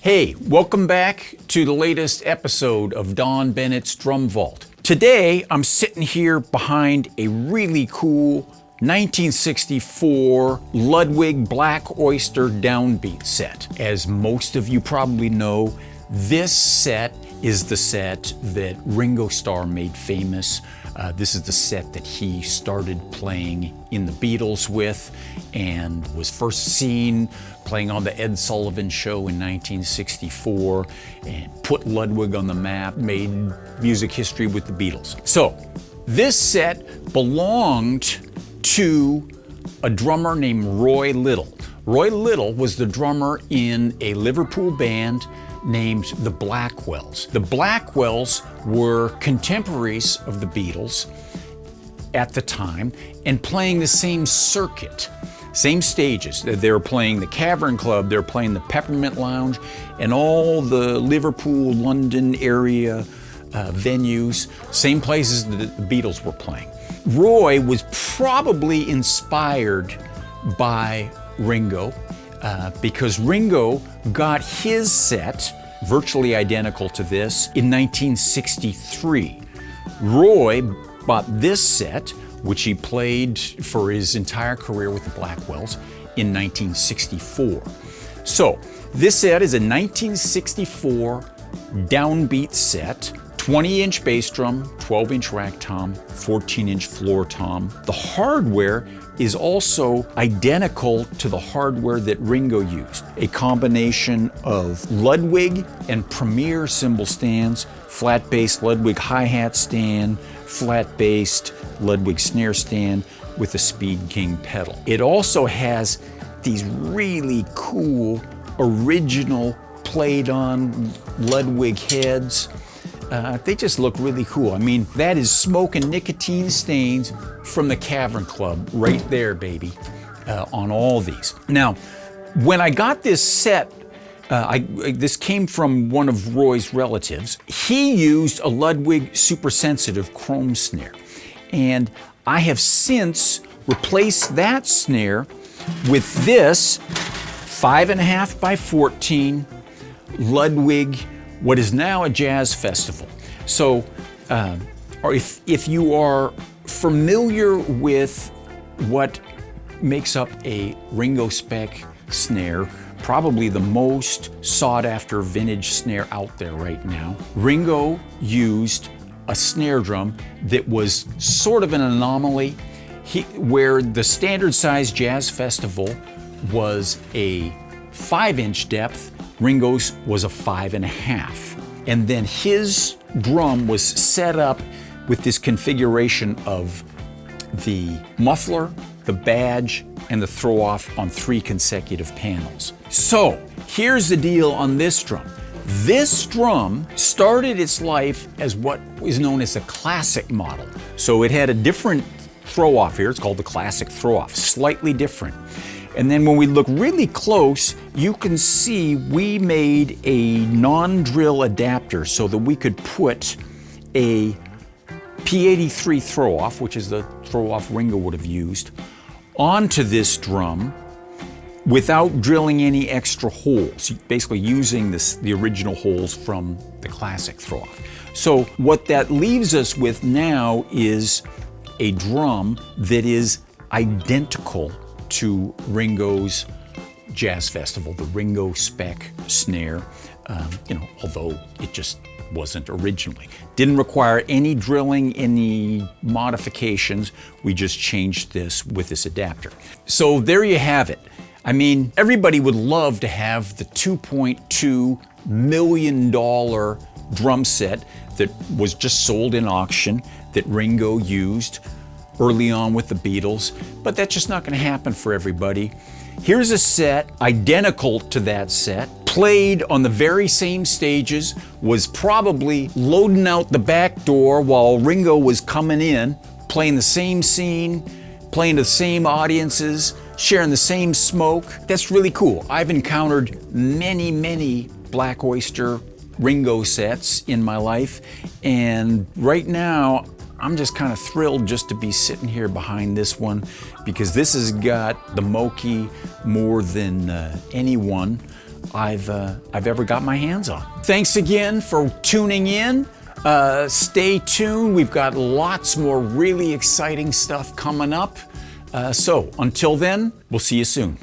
Hey, welcome back to the latest episode of Don Bennett's Drum Vault. Today, I'm sitting here behind a really cool 1964 Ludwig Black Oyster Downbeat set. As most of you probably know, this set is the set that Ringo Starr made famous. This is the set that he started playing in the Beatles with and was first seen playing on the Ed Sullivan Show in 1964 and put Ludwig on the map, made music history with the Beatles. So this set belonged to a drummer named Roy Little. Roy Little was the drummer in a Liverpool band named the Blackwells. The Blackwells were contemporaries of the Beatles at the time and playing the same circuit, same stages. They were playing the Cavern Club, they were playing the Peppermint Lounge, and all the Liverpool, London area venues, same places that the Beatles were playing. Roy was probably inspired by Ringo because Ringo got his set, virtually identical to this, in 1963. Roy bought this set, which he played for his entire career with the Blackwells, in 1964. So this set is a 1964 downbeat set, 20-inch bass drum, 12-inch rack tom, 14-inch floor tom. The hardware is also identical to the hardware that Ringo used. A combination of Ludwig and Premier cymbal stands, flat-bass Ludwig hi-hat stand, flat-bassed Ludwig snare stand with a Speed King pedal. It also has these really cool original played-on Ludwig heads. They just look really cool. I mean, that is smoke and nicotine stains from the Cavern Club right there, baby, on all these. Now, when I got this set, this came from one of Roy's relatives. He used a Ludwig super sensitive chrome snare. And I have since replaced that snare with this 5.5 by 14 Ludwig, what is now a jazz festival. So if you are familiar with what makes up a Ringo spec snare, probably the most sought after vintage snare out there right now, Ringo used a snare drum that was sort of an anomaly, where the standard size jazz festival was a 5-inch depth, Ringo's was a 5.5. And then his drum was set up with this configuration of the muffler, the badge, and the throw-off on 3 consecutive panels. So here's the deal on this drum. This drum started its life as what is known as a classic model. So it had a different throw-off here. It's called the classic throw-off, slightly different. And then when we look really close, you can see we made a non-drill adapter so that we could put a P83 throw-off, which is the throw-off Ringo would have used, onto this drum without drilling any extra holes, basically using the original holes from the classic throw-off. So what that leaves us with now is a drum that is identical to Ringo's Jazz Festival, the Ringo spec snare, although it just wasn't originally. Didn't require any drilling, any modifications. We just changed this with this adapter. So there you have it. I mean, everybody would love to have the $2.2 million drum set that was just sold in auction that Ringo used early on with the Beatles, but that's just not going to happen for everybody. Here's a set identical to that set, played on the very same stages, was probably loading out the back door while Ringo was coming in, playing the same scene, playing to the same audiences, sharing the same smoke. That's really cool. I've encountered many, many Black Oyster Ringo sets in my life, and right now I'm just kind of thrilled just to be sitting here behind this one, because this has got the Moki more than anyone I've ever got my hands on. Thanks again for tuning in. Stay tuned. We've got lots more really exciting stuff coming up. So until then, we'll see you soon.